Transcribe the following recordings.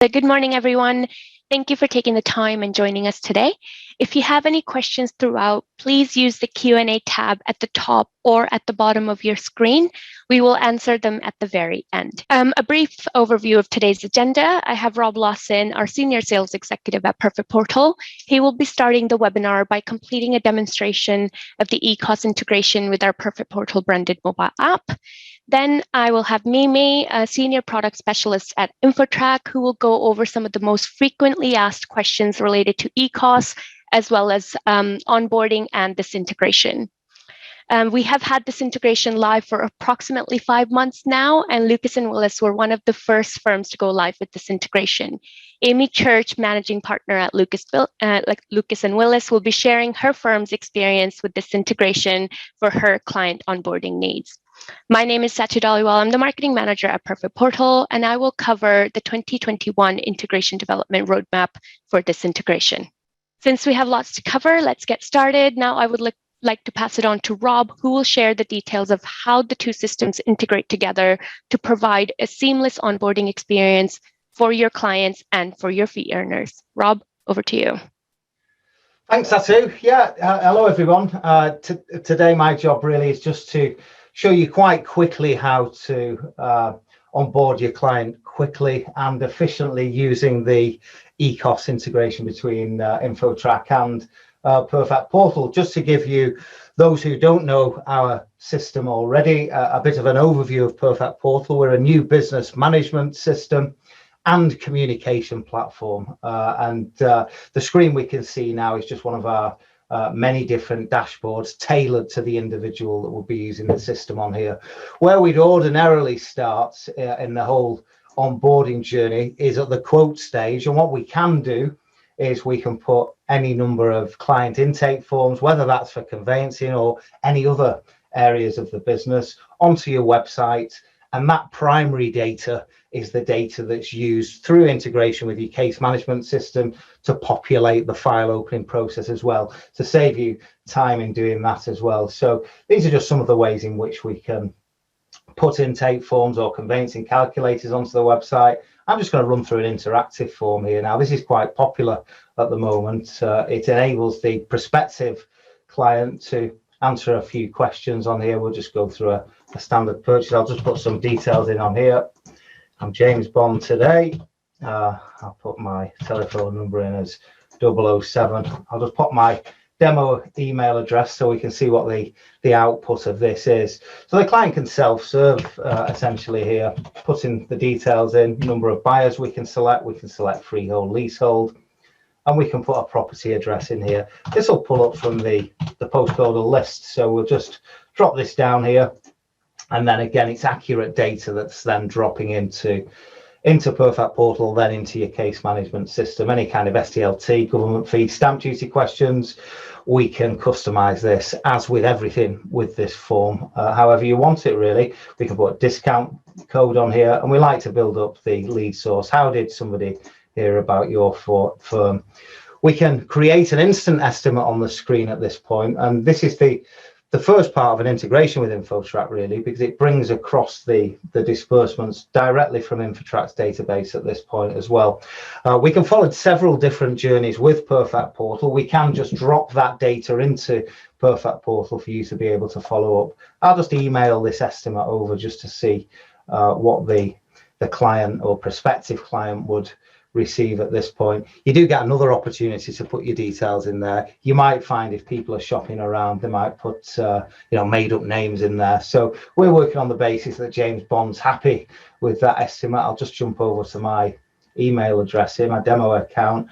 Good morning, everyone. Thank you for taking the time and joining us today. If you have any questions throughout, please use the Q&A tab at the top or at the bottom of your screen. We will answer them at the very end. A brief overview of today's agenda. I have Rob Lawson, our Senior Sales Executive at Perfect Portal. He will be starting the webinar by completing a demonstration of the eCOS integration with our Perfect Portal branded mobile app. Then I will have Mimi, a Senior Product Specialist at InfoTrack, who will go over some of the most frequently asked questions related to eCOS, as well as onboarding and this integration. We have had this integration live for approximately 5 months now, and Lucas and Willis were one of the first firms to go live with this integration. Amy Church, managing partner at Lucas and Willis, will be sharing her firm's experience with this integration for her client onboarding needs. My name is Sachi Dhaliwal. I'm the marketing manager at Perfect Portal, and I will cover the 2021 integration development roadmap for this integration. Since we have lots to cover, let's get started. Now I would like to pass it on to Rob, who will share the details of how the two systems integrate together to provide a seamless onboarding experience for your clients and for your fee earners. Rob, over to you. Thanks, Satu. Yeah, hello everyone. Today my job really is just to show you quite quickly how to onboard your client quickly and efficiently using the eCOS integration between InfoTrack and Perfect Portal. Just to give you, those who don't know our system already, a bit of an overview of Perfect Portal. We're a new business management system and communication platform. The screen we can see now is just one of our many different dashboards tailored to the individual that will be using the system on here. Where we'd ordinarily start in the whole onboarding journey is at the quote stage, and what we can do is we can put any number of client intake forms, whether that's for conveyancing or any other areas of the business, onto your website, and that primary data is the data that's used through integration with your case management system to populate the file opening process as well, to save you time in doing that as well. So these are just some of the ways in which we can put intake forms or conveyancing calculators onto the website. I'm just going to run through an interactive form here now. This is quite popular at the moment. It enables the prospective client to answer a few questions on here. We'll just go through a standard purchase. I'll just put some details in on here. I'm James Bond today. I'll put my telephone number in as 007. I'll just put my demo email address so we can see what the output of this is. So the client can self-serve essentially here, putting the details in, number of buyers we can select freehold, leasehold, and we can put a property address in here. This will pull up from the postcodal list. So we'll just drop this down here. And then again, it's accurate data that's then dropping into Perfect Portal, then into your case management system. Any kind of SDLT, government fee, stamp duty questions, we can customize this as with everything with this form. However you want it really, we can put a discount code on here, and we like to build up the lead source. How did somebody hear about your firm? We can create an instant estimate on the screen at this point, and this is the first part of an integration with InfoTrack really, because it brings across the disbursements directly from InfoTrack's database at this point as well. We can follow several different journeys with Perfect Portal. We can just drop that data into Perfect Portal for you to be able to follow up. I'll just email this estimate over just to see what the client or prospective client would receive at this point. You do get another opportunity to put your details in there. You might find if people are shopping around, they might put made up names in there. So we're working on the basis that James Bond's happy with that estimate. I'll just jump over to my email address here, my demo account.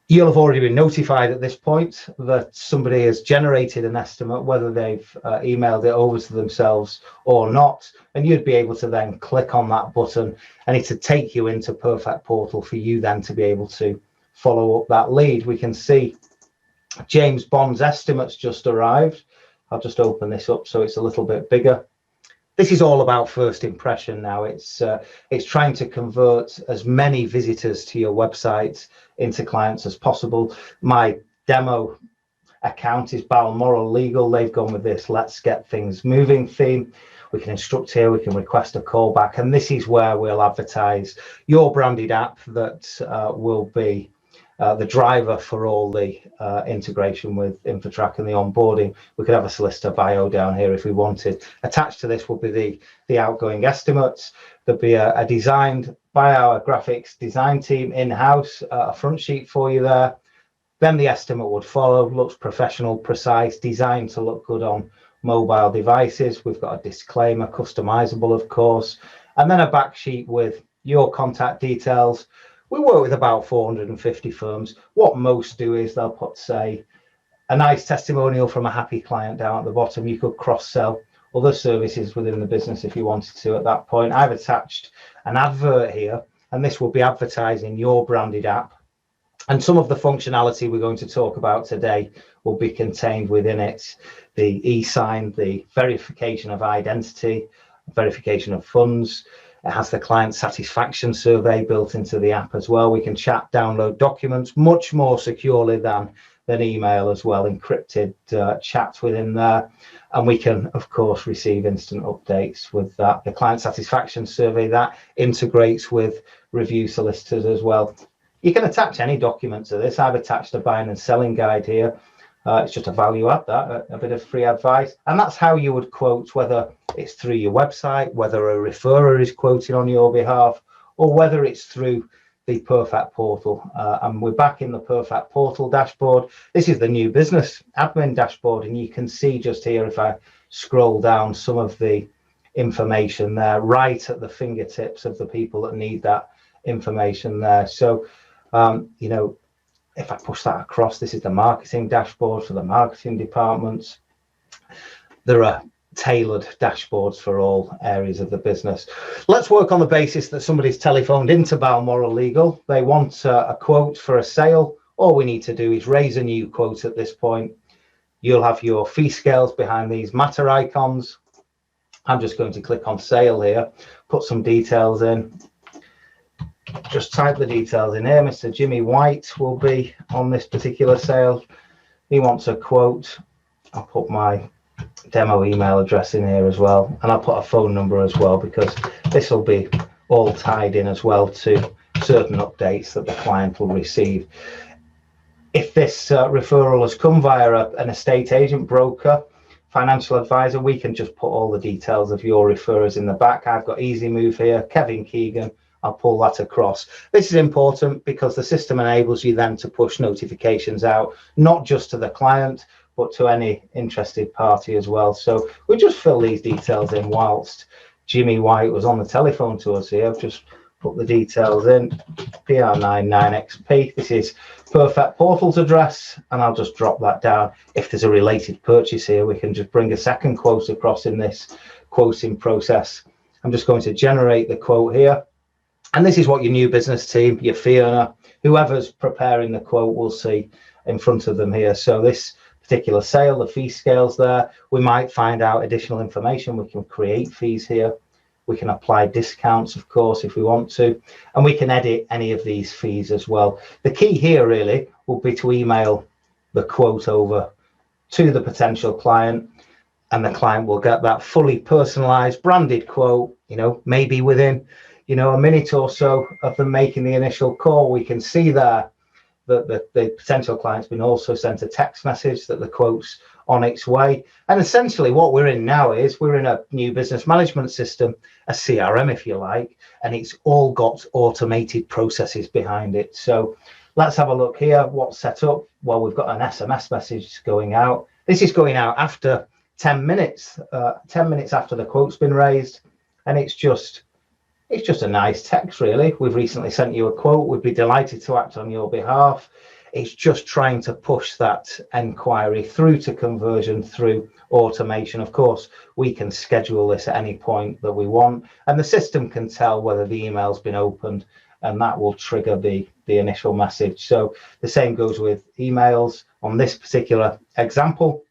You'll have already been notified at this point that somebody has generated an estimate, whether they've emailed it over to themselves or not, and you'd be able to then click on that button and it'll take you into Perfect Portal for you then to be able to follow up that lead. We can see James Bond's estimates just arrived. I'll just open this up so it's a little bit bigger. This is all about first impression now. It's trying to convert as many visitors to your website into clients as possible. My demo account is Balmoral Legal. They've gone with this let's get things moving theme. We can instruct here, we can request a callback, and this is where we'll advertise your branded app that will be the driver for all the integration with InfoTrack and the onboarding. We could have a solicitor bio down here if we wanted. Attached to this will be the outgoing estimates. There'll be a designed by our graphics design team in-house, a front sheet for you there. Then the estimate would follow, looks professional, precise, designed to look good on mobile devices. We've got a disclaimer, customizable, of course, and then a back sheet with your contact details. We work with about 450 firms. What most do is they'll put, say, a nice testimonial from a happy client down at the bottom. You could cross-sell other services within the business if you wanted to at that point. I've attached an advert here, and this will be advertising your branded app. And some of the functionality we're going to talk about today will be contained within it. The e-sign, the verification of identity, verification of funds. It has the client satisfaction survey built into the app as well. We can chat, download documents much more securely than email as well, encrypted chat within there. And we can, of course, receive instant updates with that. The client satisfaction survey, that integrates with review solicitors as well. You can attach any document to this. I've attached a buying and selling guide here. It's just a value add, that a bit of free advice, and that's how you would quote, whether it's through your website, whether a referrer is quoting on your behalf, or whether it's through the Perfect Portal. And we're back in the Perfect Portal dashboard. This is the new business admin dashboard, and you can see just here, if I scroll down, some of the information there right at the fingertips of the people that need that information there. So you know, if I push that across, this is the marketing dashboard for the marketing departments. There are tailored dashboards for all areas of the business. Let's work on the basis that somebody's telephoned into Balmoral Legal. They want a quote for a sale. All we need to do is raise a new quote at this point. You'll have your fee scales behind these matter icons. I'm just going to click on sale here, put some details in. Just type the details in here. Mr. Jimmy White will be on this particular sale. He wants a quote. I'll put my demo email address in here as well, and I'll put a phone number as well, because this will be all tied in as well to certain updates that the client will receive. If this referral has come via an estate agent, broker, financial advisor, we can just put all the details of your referrers in the back. I've got Easy Move here, Kevin Keegan. I'll pull that across. This is important because the system enables you then to push notifications out, not just to the client, but to any interested party as well. So we just fill these details in whilst Jimmy White was on the telephone to us here. I've just put the details in, PR99XP. This is Perfect Portal's address, and I'll just drop that down. If there's a related purchase here, we can just bring a second quote across in this quoting process. I'm just going to generate the quote here. And this is what your new business team, your fee earner, whoever's preparing the quote will see in front of them here. So this particular sale, the fee scales there, we might find out additional information. We can create fees here. We can apply discounts, of course, if we want to, and we can edit any of these fees as well. The key here really will be to email the quote over to the potential client, and the client will get that fully personalized branded quote, you know, maybe within a minute or so of them making the initial call. We can see there that the potential client's been also sent a text message that the quote's on its way. And essentially what we're in now is we're in a new business management system, a CRM if you like, and it's all got automated processes behind it. So let's have a look here. What's set up? Well, we've got an SMS message going out. This is going out after 10 minutes, 10 minutes after the quote's been raised, and it's just a nice text, really. We've recently sent you a quote. We'd be delighted to act on your behalf. It's just trying to push that enquiry through to conversion through automation. Of course, we can schedule this at any point that we want, and the system can tell whether the email's been opened, and that will trigger the initial message. So the same goes with emails. On this particular example,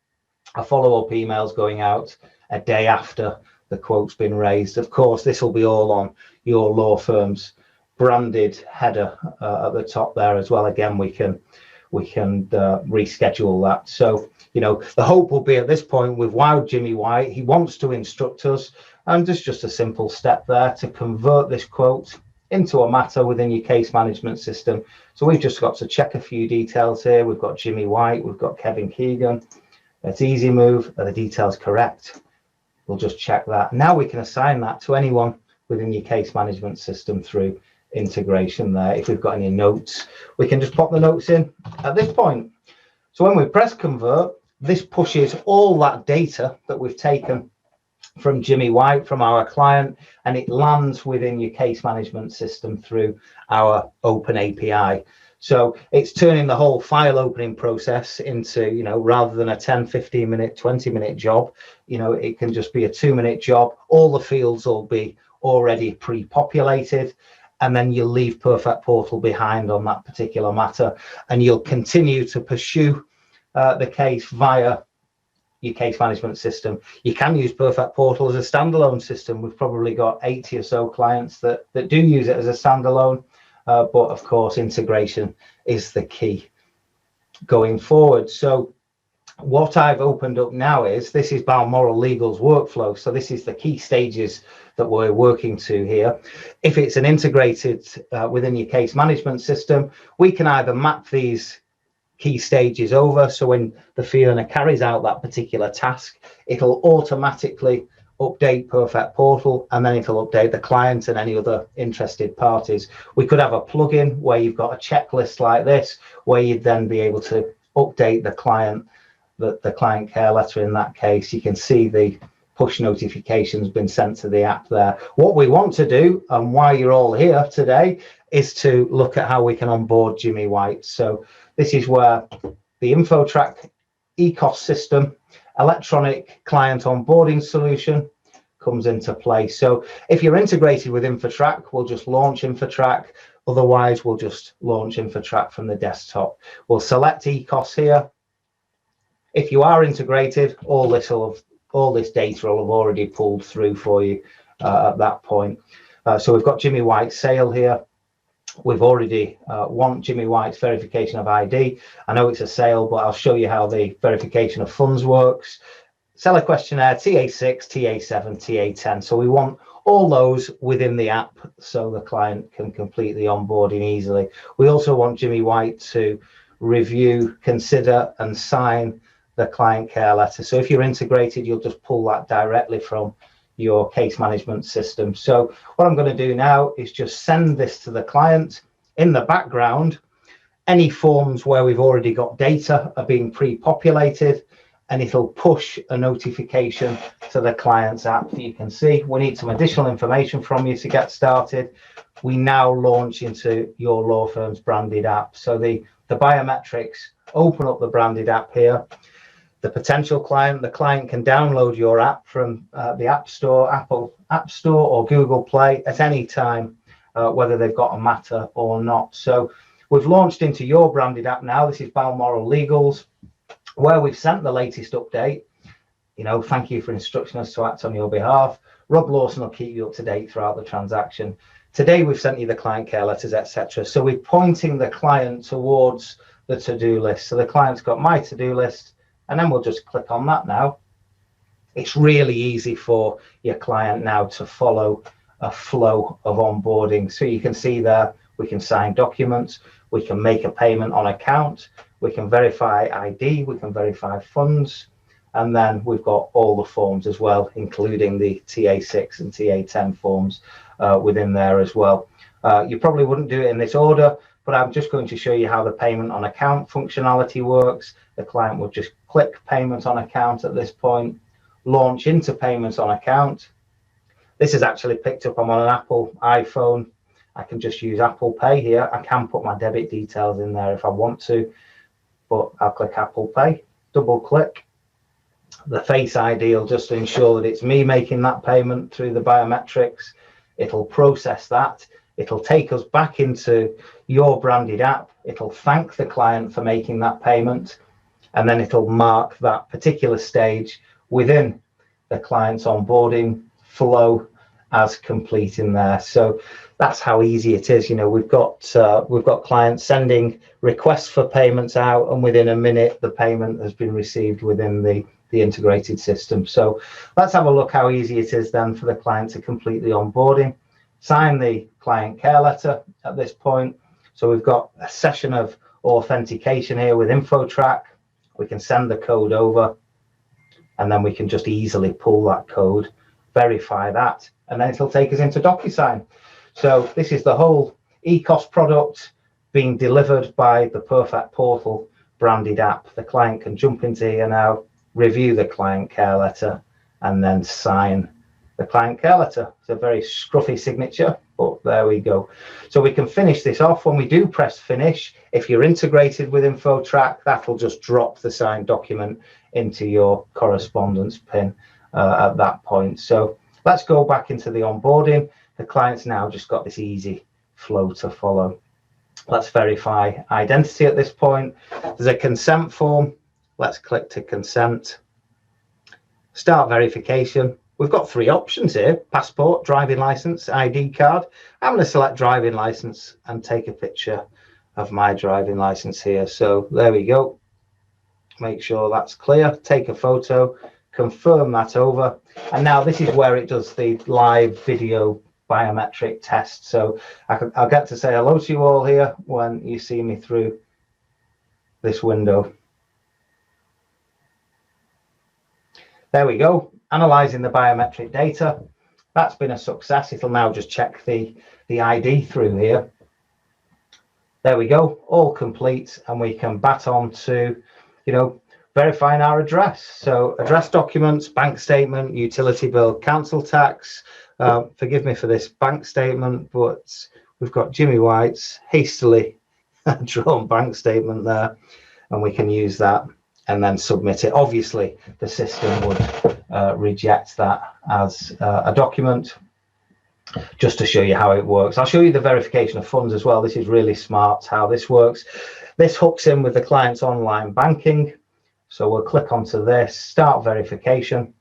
a follow-up email's going out a day after the quote's been raised. Of course, this will be all on your law firm's branded header at the top there as well. Again, we can we can reschedule that. So, you know, the hope will be at this point we've wowed Jimmy White. He wants to instruct us, and there's just a simple step there to convert this quote into a matter within your case management system. So we've just got to check a few details here. We've got Jimmy White, we've got Kevin Keegan. It's easy move. Are the details correct? We'll just check that. Now we can assign that to anyone within your case management system through integration there. If we've got any notes, we can just pop the notes in at this point. So when we press convert, this pushes all that data that we've taken from Jimmy White, from our client, and it lands within your case management system through our open API. So it's turning the whole file opening process into, you know, rather than a 10, 15 minute, 20-minute job, you know, it can just be a 2-minute job. All the fields will be already pre-populated, and then you'll leave Perfect Portal behind on that particular matter, and you'll continue to pursue the case via your case management system. You can use Perfect Portal as a standalone system. We've probably got 80 or so clients that do use it as a standalone, but of course integration is the key going forward. So what I've opened up now is, this is Balmoral Legal's workflow. So this is the key stages that we're working to here. If it's an integrated within your case management system, we can either map these key stages over, so when the fee earner carries out that particular task, it'll automatically update Perfect Portal, and then it'll update the client and any other interested parties. We could have a plugin where you've got a checklist like this, where you'd then be able to update the client, the client care letter. In that case, you can see the push notifications been sent to the app there. What we want to do, and why you're all here today, is to look at how we can onboard Jimmy White. So this is where the InfoTrack eCOS system, electronic client onboarding solution, comes into play. So if you're integrated with InfoTrack, we'll just launch InfoTrack. Otherwise, we'll just launch InfoTrack from the desktop. We'll select eCOS here. If you are integrated, all this data will have already pulled through for you at that point. So we've got Jimmy White's sale here. We've already want Jimmy White's verification of ID. I know it's a sale, but I'll show you how the verification of funds works. Seller questionnaire, TA6, TA7, TA10. So we want all those within the app so the client can complete the onboarding easily. We also want Jimmy White to review, consider, and sign the client care letter. So if you're integrated, you'll just pull that directly from your case management system. So what I'm going to do now is just send this to the client. In the background, any forms where we've already got data are being pre-populated, and it'll push a notification to the client's app. You can see we need some additional information from you to get started. We now launch into your law firm's branded app. So the biometrics open up the branded app here. The potential client, the client can download your app from the App Store, Apple App Store, or Google Play at any time, whether they've got a matter or not. So we've launched into your branded app now. This is Balmoral Legal's, where we've sent the latest update. You know, thank you for instructing us to act on your behalf. Rob Lawson will keep you up to date throughout the transaction. Today we've sent you the client care letters, etc. So we're pointing the client towards the to-do list. So the client's got my to-do list, and then we'll just click on that now. It's really easy for your client now to follow a flow of onboarding. So you can see there, we can sign documents, we can make a payment on account, we can verify ID, we can verify funds, and then we've got all the forms as well, including the TA6 and TA10 forms within there as well. You probably wouldn't do it in this order, but I'm just going to show you how the payment on account functionality works. The client will just click payment on account at this point, launch into payments on account. This is actually picked up. I'm on an Apple iPhone. I can just use Apple Pay here. I can put my debit details in there if I want to, but I'll click Apple Pay, double click. The Face ID will just ensure that it's me making that payment through the biometrics. It'll process that. It'll take us back into your branded app. It'll thank the client for making that payment, and then it'll mark that particular stage within the client's onboarding flow as complete in there. So that's how easy it is. You know, we've got clients sending requests for payments out, and within a minute the payment has been received within the integrated system. So let's have a look how easy it is then for the client to complete the onboarding. Sign the client care letter at this point. So we've got a session of authentication here with InfoTrack. We can send the code over, and then we can just easily pull that code, verify that, and then it'll take us into DocuSign. So this is the whole eCOS product being delivered by the Perfect Portal branded app. The client can jump into here now, review the client care letter, and then sign the client care letter. It's a very scruffy signature, but there we go. So we can finish this off. When we do press finish, if you're integrated with InfoTrack, that'll just drop the signed document into your correspondence pin at that point. So let's go back into the onboarding. The client's now just got this easy flow to follow. Let's verify identity at this point. There's a consent form. Let's click to consent. Start verification. We've got three options here: passport, driving license, ID card. I'm going to select driving license and take a picture of my driving license here. So there we go. Make sure that's clear. Take a photo, confirm that over. And now this is where it does the live video biometric test. So I'll get to say hello to you all here when you see me through this window. There we go. Analyzing the biometric data. That's been a success. It'll now just check the ID through here. There we go, all complete, and we can bat on to, you know, verifying our address. So address documents, bank statement, utility bill, council tax. Forgive me for this bank statement, but we've got Jimmy White's hastily drawn bank statement there, and we can use that and then submit it. Obviously, the system would reject that as a document, just to show you how it works. I'll show you the verification of funds as well. This is really smart how this works. This hooks in with the client's online banking. So we'll click onto this, start verification.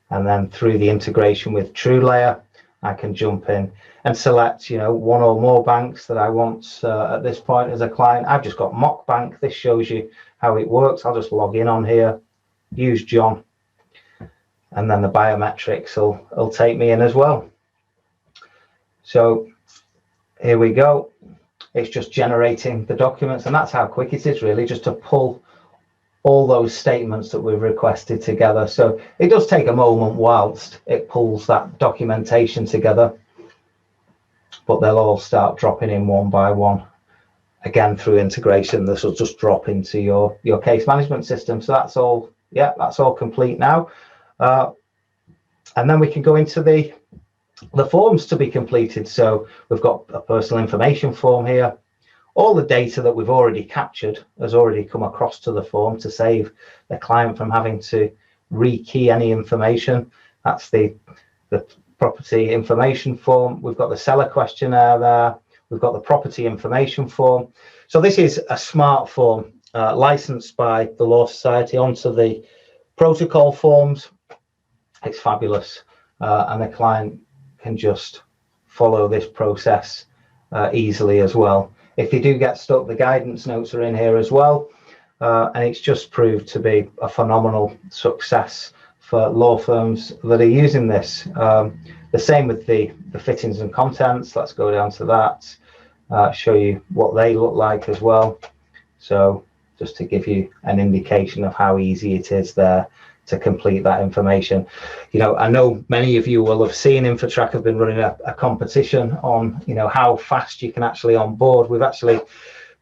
And then through the integration with TrueLayer, I can jump in and select, you know, one or more banks that I want at this point as a client. I've just got Mock Bank. This shows you how it works. I'll just log in on here, use John, and then the biometrics will take me in as well. So here we go. It's just generating the documents, and that's how quick it is really, just to pull all those statements that we've requested together. So it does take a moment whilst it pulls that documentation together, but they'll all start dropping in one by one. Again, through integration, this will just drop into your case management system. So that's all, yeah, that's all complete now. And then we can go into the forms to be completed. So we've got a personal information form here. All the data that we've already captured has already come across to the form to save the client from having to rekey any information. That's the property information form. We've got the seller questionnaire there. We've got the property information form. So this is a smart form licensed by the Law Society onto the protocol forms. It's fabulous, and the client can just follow this process easily as well. If you do get stuck, the guidance notes are in here as well, and it's just proved to be a phenomenal success for law firms that are using this. The same with the fittings and contents. Let's go down to that, show you what they look like as well. So just to give you an indication of how easy it is there to complete that information. You know, I know many of you will have seen InfoTrack have been running a competition on, you know, how fast you can actually onboard. We've actually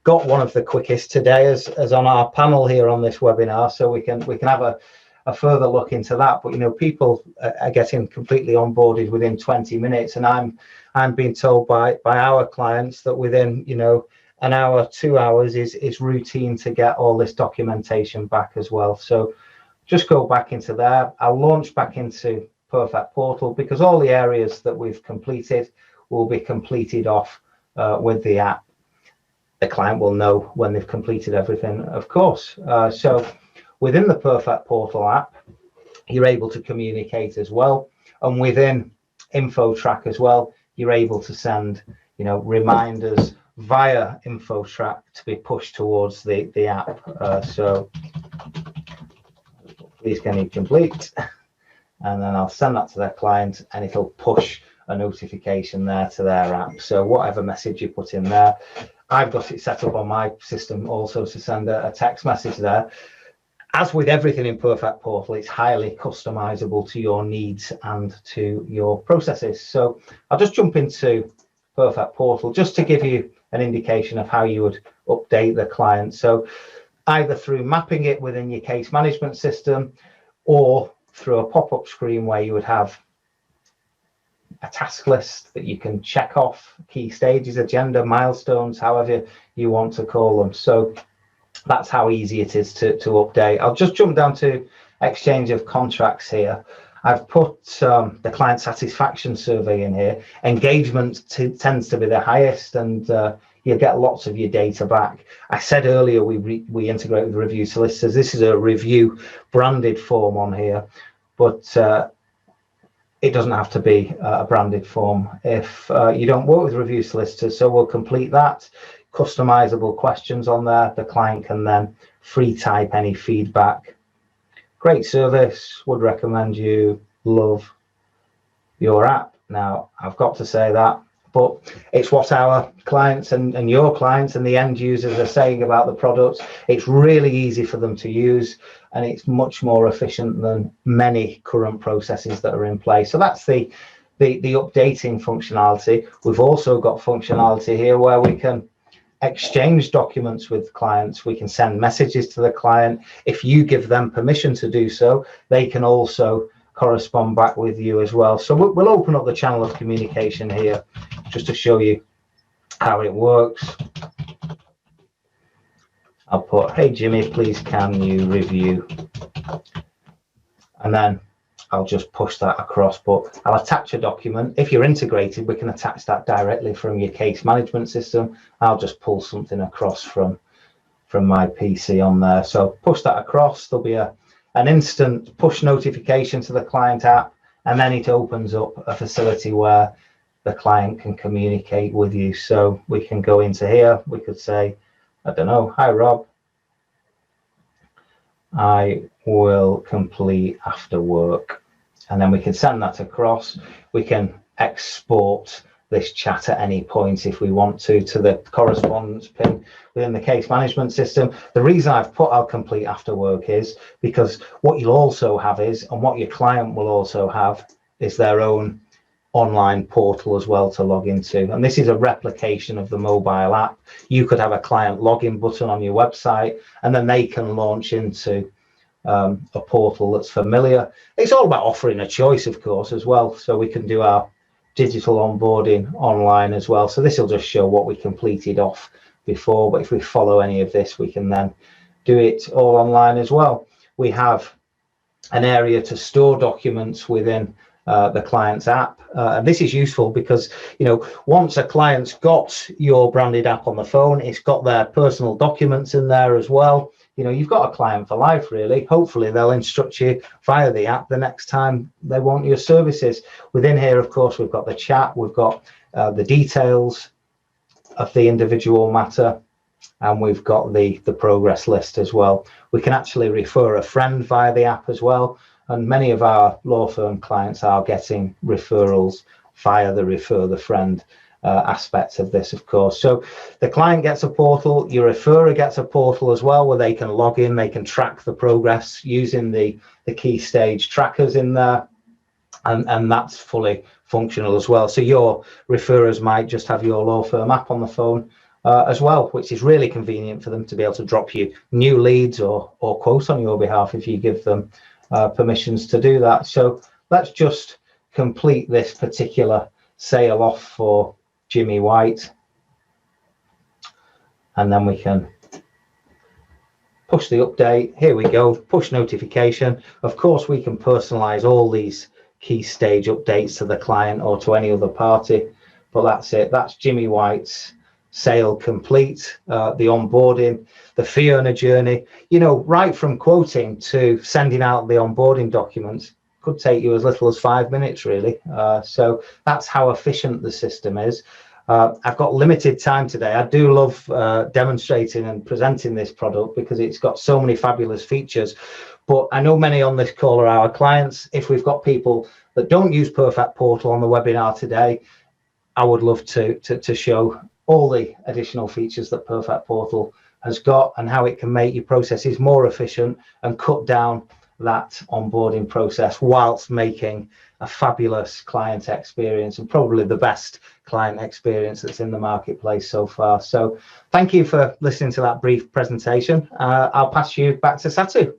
got one of the quickest today as on our panel here on this webinar, so we can have a further look into that. But you know, people are getting completely onboarded within 20 minutes, and I'm being told by our clients that within, you know, an hour, 2 hours is routine to get all this documentation back as well. So just go back into there. I'll launch back into Perfect Portal, because all the areas that we've completed will be completed off with the app. The client will know when they've completed everything, of course. So within the Perfect Portal app, you're able to communicate as well. And within InfoTrack as well, you're able to send, reminders via InfoTrack to be pushed towards the app. So please can you complete? And then I'll send that to their client, and it'll push a notification there to their app. So whatever message you put in there, I've got it set up on my system also to send a text message there. As with everything in Perfect Portal, it's highly customizable to your needs and to your processes. So I'll just jump into Perfect Portal just to give you an indication of how you would update the client. So either through mapping it within your case management system, or through a pop-up screen where you would have a task list that you can check off, key stages, agenda, milestones, however you want to call them. So that's how easy it is to update. I'll just jump down to exchange of contracts here. I've put the client satisfaction survey in here. Engagement tends to be the highest, and you get lots of your data back. I said earlier we integrate with review solicitors. This is a review branded form on here, but it doesn't have to be a branded form if you don't work with review solicitors. So we'll complete that. Customizable questions on there. The client can then free type any feedback. Great service, would recommend you, love your app. Now, I've got to say that, but it's what our clients and your clients and the end users are saying about the products. It's really easy for them to use, and it's much more efficient than many current processes that are in place. So that's the updating functionality. We've also got functionality here where we can exchange documents with clients. We can send messages to the client. If you give them permission to do so, they can also correspond back with you as well. So we'll open up the channel of communication here just to show you how it works. I'll put, hey Jimmy, please can you review? And then I'll just push that across, but I'll attach a document. If you're integrated, we can attach that directly from your case management system. I'll just pull something across from my PC on there. So push that across. There'll be an instant push notification to the client app, and then it opens up a facility where the client can communicate with you. So we can go into here. We could say, I don't know, hi Rob, I will complete after work, and then we can send that across. We can export this chat at any point if we want to the correspondence pin within the case management system. The reason I've put I'll complete after work is because what you'll also have is, and what your client will also have, is their own online portal as well to log into. And this is a replication of the mobile app. You could have a client login button on your website, and then they can launch into a portal that's familiar. It's all about offering a choice, of course, as well. So we can do our digital onboarding online as well. So this will just show what we completed off before, but if we follow any of this, we can then do it all online as well. We have an area to store documents within the client's app, and this is useful because once a client's got your branded app on the phone, it's got their personal documents in there as well. You've got a client for life, really. Hopefully they'll instruct you via the app the next time they want your services. Within here, of course, we've got the chat, we've got the details of the individual matter, and we've got the progress list as well. We can actually refer a friend via the app as well, and many of our law firm clients are getting referrals via the refer the friend aspect of this, of course. So the client gets a portal, your referrer gets a portal as well, where they can log in, they can track the progress using the key stage trackers in there, and that's fully functional as well. So your referrers might just have your law firm app on the phone as well, which is really convenient for them to be able to drop you new leads or quote on your behalf if you give them permissions to do that. So let's just complete this particular sale off for Jimmy White, and then we can push the update. Here we go, push notification. Of course, we can personalize all these key stage updates to the client or to any other party, but that's it. That's Jimmy White's sale complete. The onboarding, the fee earner journey, right from quoting to sending out the onboarding documents, could take you as little as 5 minutes, really. So that's how efficient the system is. I've got limited time today. I do love demonstrating and presenting this product because it's got so many fabulous features. But I know many on this call are our clients. If we've got people that don't use Perfect Portal on the webinar today, I would love to show all the additional features that Perfect Portal has got and how it can make your processes more efficient and cut down that onboarding process whilst making a fabulous client experience, and probably the best client experience that's in the marketplace so far. So thank you for listening to that brief presentation. I'll pass you back to Satu.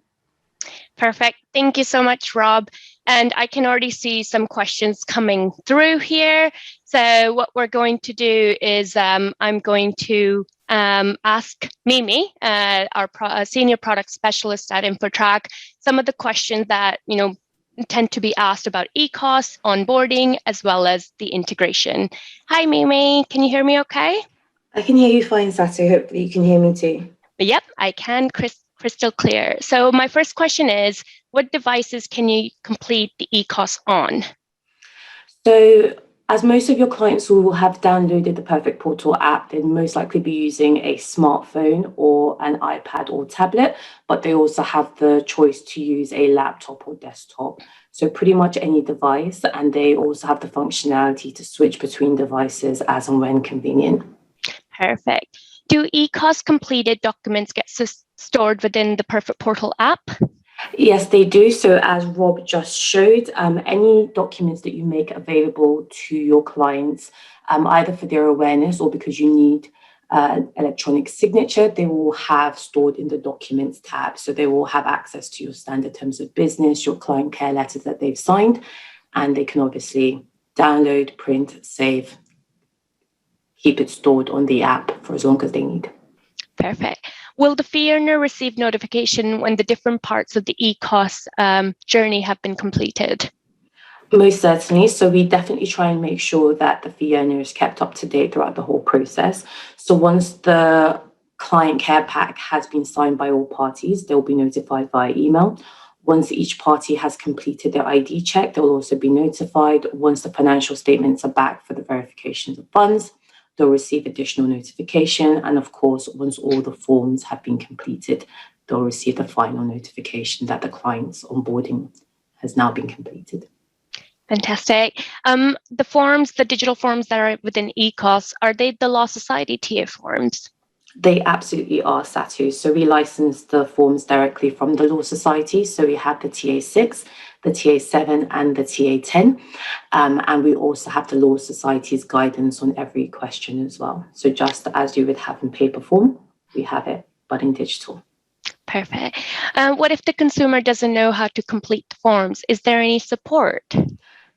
Perfect. Thank you so much, Rob. And I can already see some questions coming through here. So what we're going to do is I'm going to ask Mimi, our senior product specialist at InfoTrack, some of the questions that tend to be asked about eCOS, onboarding, as well as the integration. Hi, Mimi. Can you hear me okay? I can hear you fine, Satu. Hopefully you can hear me too. Yep, I can, crystal clear. So my first question is, what devices can you complete the eCOS on? So as most of your clients will have downloaded the Perfect Portal app, they'd most likely be using a smartphone or an iPad or tablet, but they also have the choice to use a laptop or desktop. So pretty much any device, and they also have the functionality to switch between devices as and when convenient. Perfect. Do eCOS completed documents get stored within the Perfect Portal app? Yes, they do. So as Rob just showed, any documents that you make available to your clients, either for their awareness or because you need electronic signature, they will have stored in the Documents tab. So they will have access to your standard terms of business, your client care letters that they've signed, and they can obviously download, print, save, keep it stored on the app for as long as they need. Perfect. Will the fee earner receive notification when the different parts of the eCOS journey have been completed? Most certainly. So we definitely try and make sure that the fee earner is kept up to date throughout the whole process. So once the client care pack has been signed by all parties, they'll be notified via email. Once each party has completed their ID check, they'll also be notified. Once the financial statements are back for the verifications of funds, they'll receive additional notification. And of course, once all the forms have been completed, they'll receive the final notification that the client's onboarding has now been completed. Fantastic. The forms, the digital forms that are within eCOS, are they the Law Society TA forms? They absolutely are, Satu. So we license the forms directly from the Law Society. So we have the TA6, the TA7 and the TA10. And we also have the Law Society's guidance on every question as well. So just as you would have in paper form, we have it, but in digital. Perfect. What if the consumer doesn't know how to complete the forms? Is there any support?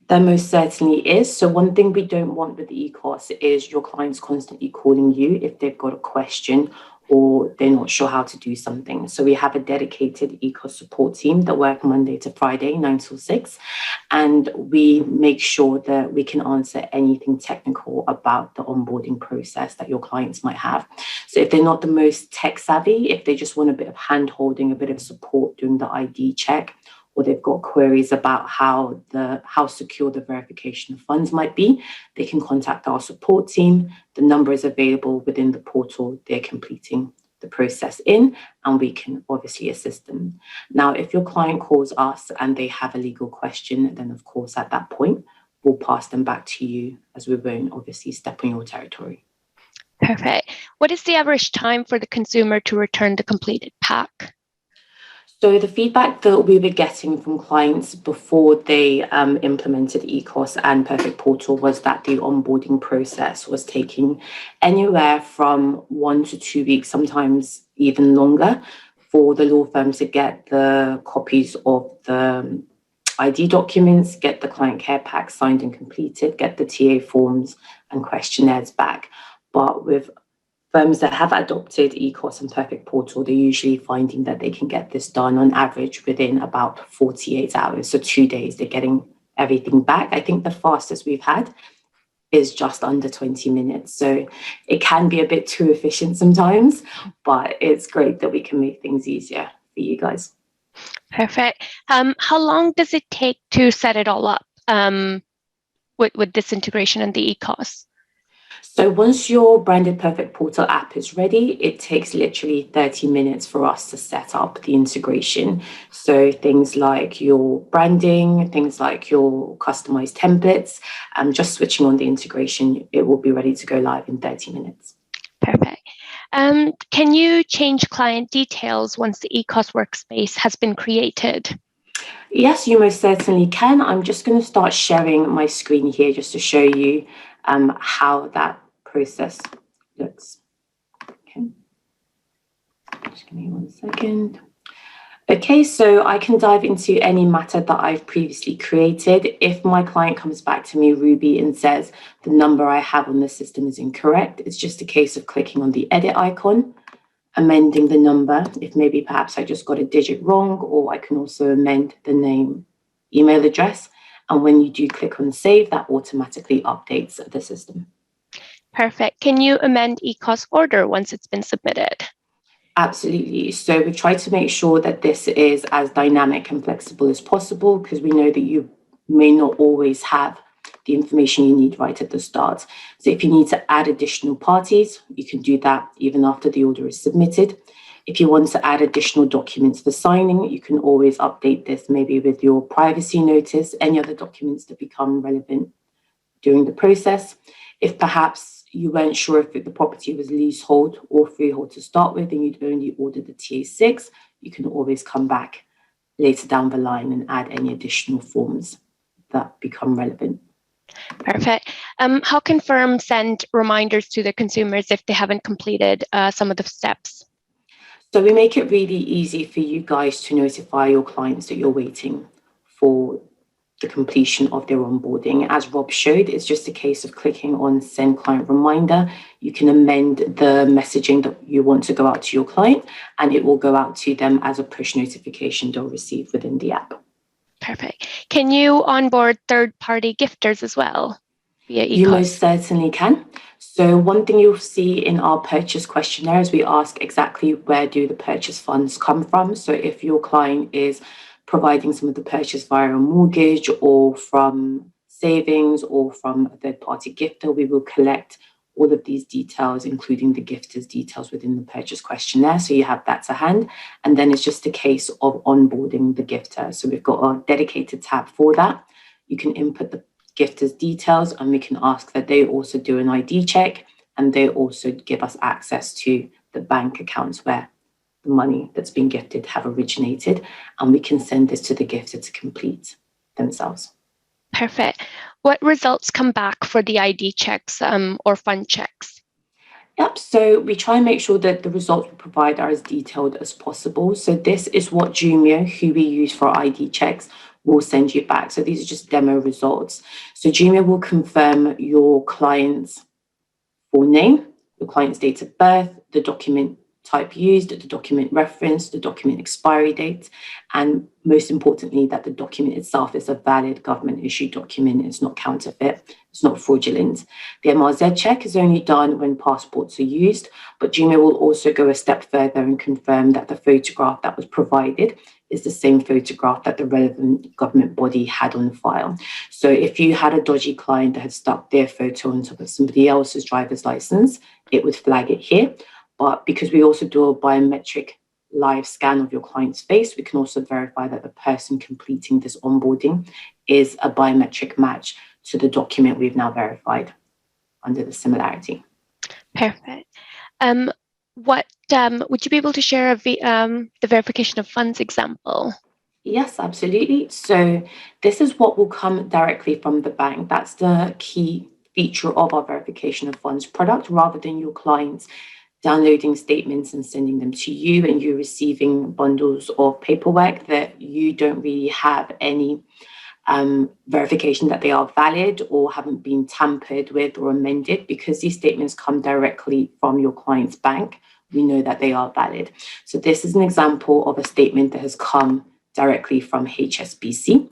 There most certainly is. So one thing we don't want with the eCOS is your clients constantly calling you if they've got a question or they're not sure how to do something. So we have a dedicated eCOS support team that work Monday to Friday, 9 till 6. And we make sure that we can answer anything technical about the onboarding process that your clients might have. So if they're not the most tech savvy, if they just want a bit of hand holding, a bit of support during the ID check, or they've got queries about how secure the verification of funds might be, they can contact our support team. The number is available within the portal they're completing the process in, and we can obviously assist them. Now, if your client calls us and they have a legal question, then of course at that point, we'll pass them back to you, as we won't obviously step on your territory. Perfect. What is the average time for the consumer to return the completed pack? So the feedback that we were getting from clients before they implemented eCOS and Perfect Portal was that the onboarding process was taking anywhere from 1 to 2 weeks, sometimes even longer, for the law firm to get the copies of the ID documents, get the client care pack signed and completed, get the TA forms and questionnaires back. But with firms that have adopted eCOS and Perfect Portal, they're usually finding that they can get this done on average within about 48 hours. So 2 days, they're getting everything back. I think the fastest we've had is just under 20 minutes. So it can be a bit too efficient sometimes, but it's great that we can make things easier for you guys. Perfect. How long does it take to set it all up with this integration and the eCOS? So once your branded Perfect Portal app is ready, it takes literally 30 minutes for us to set up the integration. So things like your branding, things like your customized templates, just switching on the integration, it will be ready to go live in 30 minutes. Perfect. Can you change client details once the eCOS workspace has been created? Yes, you most certainly can. I'm just going to start sharing my screen here just to show you how that process looks. Okay, just give me 1 second. Okay, so I can dive into any matter that I've previously created. If my client comes back to me, Ruby, and says the number I have on the system is incorrect, it's just a case of clicking on the edit icon, amending the number. If maybe perhaps I just got a digit wrong, or I can also amend the name, email address. And when you do click on save, that automatically updates the system. Perfect. Can you amend eCOS order once it's been submitted? Absolutely. So we try to make sure that this is as dynamic and flexible as possible, because we know that you may not always have the information you need right at the start. So if you need to add additional parties, you can do that even after the order is submitted. If you want to add additional documents for signing, you can always update this maybe with your privacy notice, any other documents that become relevant during the process. If perhaps you weren't sure if the property was leasehold or freehold to start with, and you'd only ordered the TA6, you can always come back later down the line and add any additional forms that become relevant. Perfect. How can firms send reminders to their consumers if they haven't completed some of the steps? So we make it really easy for you guys to notify your clients that you're waiting for the completion of their onboarding. As Rob showed, it's just a case of clicking on send client reminder. You can amend the messaging that you want to go out to your client, and it will go out to them as a push notification they'll receive within the app. Perfect. Can you onboard third-party gifters as well via eCOS? You most certainly can. So one thing you'll see in our purchase questionnaire is we ask exactly where do the purchase funds come from. So if your client is providing some of the purchase via a mortgage or from savings or from a third-party gifter, we will collect all of these details, including the gifter's details within the purchase questionnaire. So you have that to hand. And then it's just a case of onboarding the gifter. So we've got a dedicated tab for that. You can input the gifter's details, and we can ask that they also do an ID check, and they also give us access to the bank accounts where the money that's been gifted have originated, and we can send this to the gifter to complete themselves. Perfect. What results come back for the ID checks or fund checks? Yep, so we try and make sure that the results we provide are as detailed as possible. So this is what Jumio, who we use for ID checks, will send you back. So these are just demo results. So Jumio will confirm your client's full name, your client's date of birth, the document type used, the document reference, the document expiry date, and most importantly, that the document itself is a valid government issued document. It's not counterfeit, it's not fraudulent. The MRZ check is only done when passports are used, but Jumio will also go a step further and confirm that the photograph that was provided is the same photograph that the relevant government body had on file. So if you had a dodgy client that had stuck their photo on top of somebody else's driver's license, it would flag it here. But because we also do a biometric live scan of your client's face, we can also verify that the person completing this onboarding is a biometric match to the document we've now verified under the similarity. Perfect. Would you be able to share the verification of funds example? Yes, absolutely. So this is what will come directly from the bank. That's the key feature of our verification of funds product, rather than your clients downloading statements and sending them to you and you receiving bundles of paperwork that you don't really have any verification that they are valid or haven't been tampered with or amended. Because these statements come directly from your client's bank, we know that they are valid. So this is an example of a statement that has come directly from HSBC.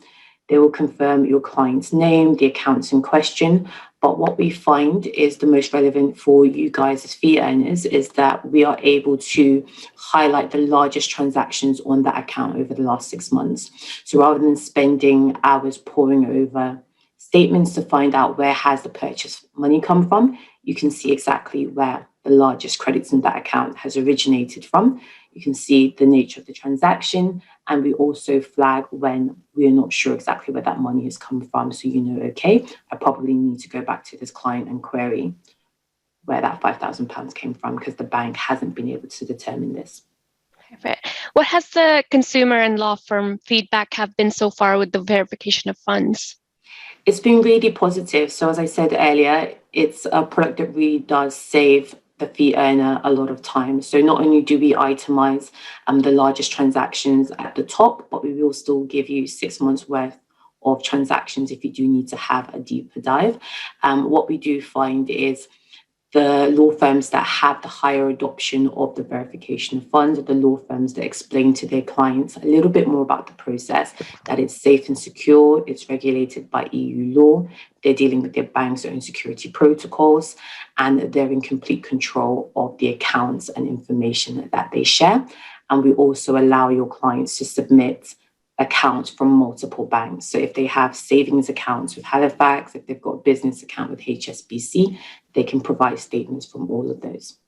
They will confirm your client's name, the accounts in question, But what we find is the most relevant for you guys as fee earners is that we are able to highlight the largest transactions on that account over the last 6 months. So rather than spending hours poring over statements to find out where has the purchase money come from, you can see exactly where the largest credits in that account has originated from. You can see the nature of the transaction, and we also flag when we're not sure exactly where that money has come from. So you know, okay, I probably need to go back to this client and query where that £5,000 came from because the bank hasn't been able to determine this. Perfect. What has the consumer and law firm feedback have been so far with the verification of funds? It's been really positive. So as I said earlier, it's a product that really does save the fee earner a lot of time. So not only do we itemize the largest transactions at the top, but we will still give you 6 months worth of transactions if you do need to have a deeper dive. What we do find is the law firms that have the higher adoption of the verification of funds are the law firms that explain to their clients a little bit more about the process, that it's safe and secure, it's regulated by EU law, they're dealing with their bank's own security protocols, and they're in complete control of the accounts and information that they share. And we also allow your clients to submit accounts from multiple banks. So if they have savings accounts with Halifax, if they've got a business account with HSBC, they can provide statements from all of those.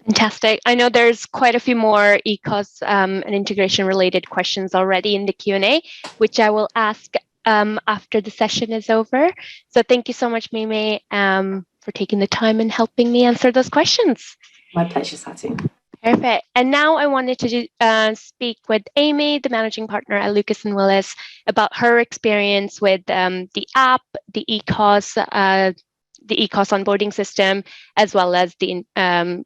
Fantastic. I know there's quite a few more eCOS and integration related questions already in the Q&A, which I will ask after the session is over. So thank you so much, Mimi, for taking the time and helping me answer those questions. My pleasure, Satu. Perfect. And now I wanted to speak with Amy, the managing partner at Lucas & Willis, about her experience with the app, the eCOS onboarding system, as well as the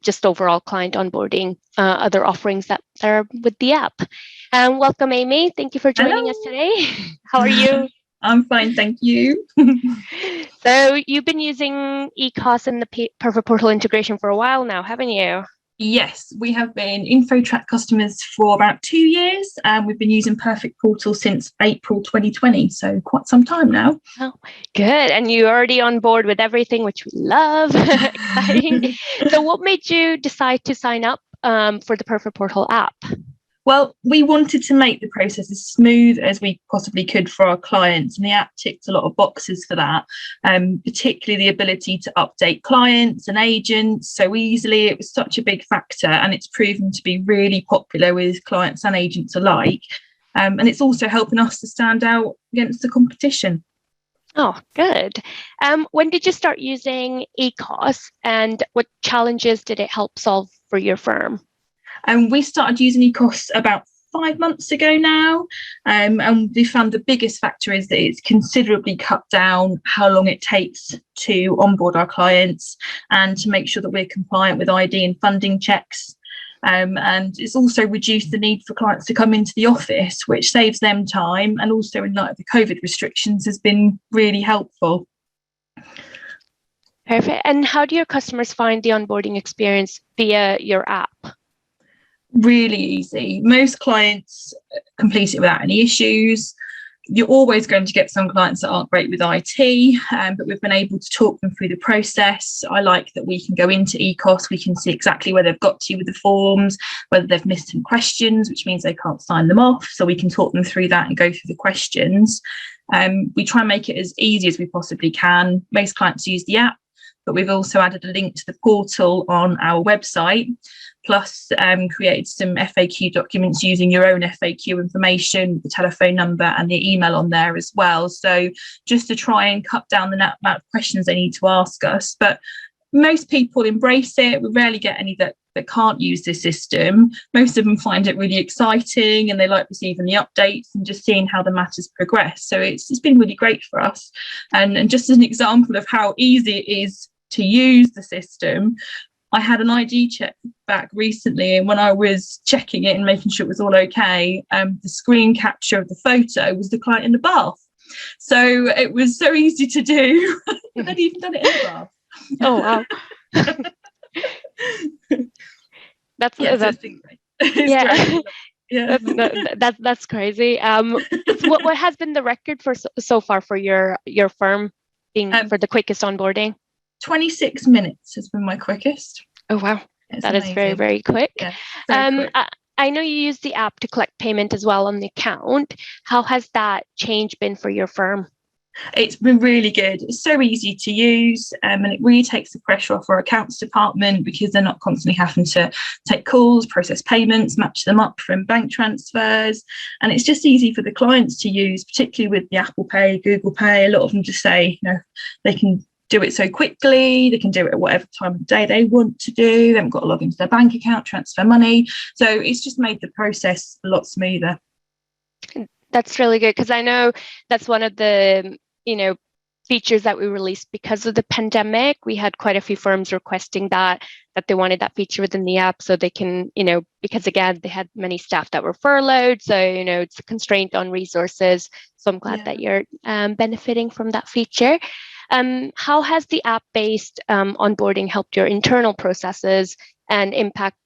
just overall client onboarding, other offerings that are with the app. Welcome, Amy. Thank you for joining us today. How are you? I'm fine, thank you. So you've been using eCOS and the Perfect Portal integration for a while now, haven't you? Yes, we have been InfoTrack customers for about 2 years, and we've been using Perfect Portal since April 2020, so quite some time now. Oh, good. And you're already on board with everything, which we love. Exciting. So what made you decide to sign up for the Perfect Portal app? Well, we wanted to make the process as smooth as we possibly could for our clients, and the app ticked a lot of boxes for that, particularly the ability to update clients and agents so easily. It was such a big factor, and it's proven to be really popular with clients and agents alike. And it's also helping us to stand out against the competition. Oh, good. When did you start using eCOS, and what challenges did it help solve for your firm? And we started using eCOS about 5 months ago now, and we found the biggest factor is that it's considerably cut down how long it takes to onboard our clients and to make sure that we're compliant with ID and funding checks. And it's also reduced the need for clients to come into the office, which saves them time, and also in light of the COVID restrictions has been really helpful. Perfect. And how do your customers find the onboarding experience via your app? Really easy. Most clients complete it without any issues. You're always going to get some clients that aren't great with IT, but we've been able to talk them through the process. I like that we can go into eCOS, we can see exactly where they've got to with the forms, whether they've missed some questions, which means they can't sign them off. So we can talk them through that and go through the questions. We try and make it as easy as we possibly can. Most clients use the app, but we've also added a link to the portal on our website, plus created some FAQ documents using your own FAQ information, the telephone number and the email on there as well. So just to try and cut down the amount of questions they need to ask us. But most people embrace it. We rarely get any that can't use this system. Most of them find it really exciting, and they like receiving the updates and just seeing how the matters progress. So it's been really great for us. And just as an example of how easy it is to use the system, I had an ID check back recently, and when I was checking it and making sure it was all okay, the screen capture of the photo was the client in the bath. So it was so easy to do. I'd even done it in the bath. Oh, wow. That's crazy. What has been the record for so far for your firm? being for the quickest onboarding? 26 minutes has been my quickest. Oh, wow. It's that amazing. is very, very quick. Yeah, very quick. I know you use the app to collect payment as well on the account. How has that change been for your firm? It's been really good. It's so easy to use, and it really takes the pressure off our accounts department because they're not constantly having to take calls, process payments, match them up from bank transfers. And it's just easy for the clients to use, particularly with the Apple Pay, Google Pay. A lot of them just say, they can do it so quickly, they can do it at whatever time of day they want to do, they haven't got to log into their bank account, transfer money. So it's just made the process a lot smoother. That's really good, because I know that's one of the features that we released because of the pandemic. We had quite a few firms requesting that they wanted that feature within the app so they can, because again, they had many staff that were furloughed. So, it's a constraint on resources. So I'm glad that you're benefiting from that feature. How has the app-based onboarding helped your internal processes and impact,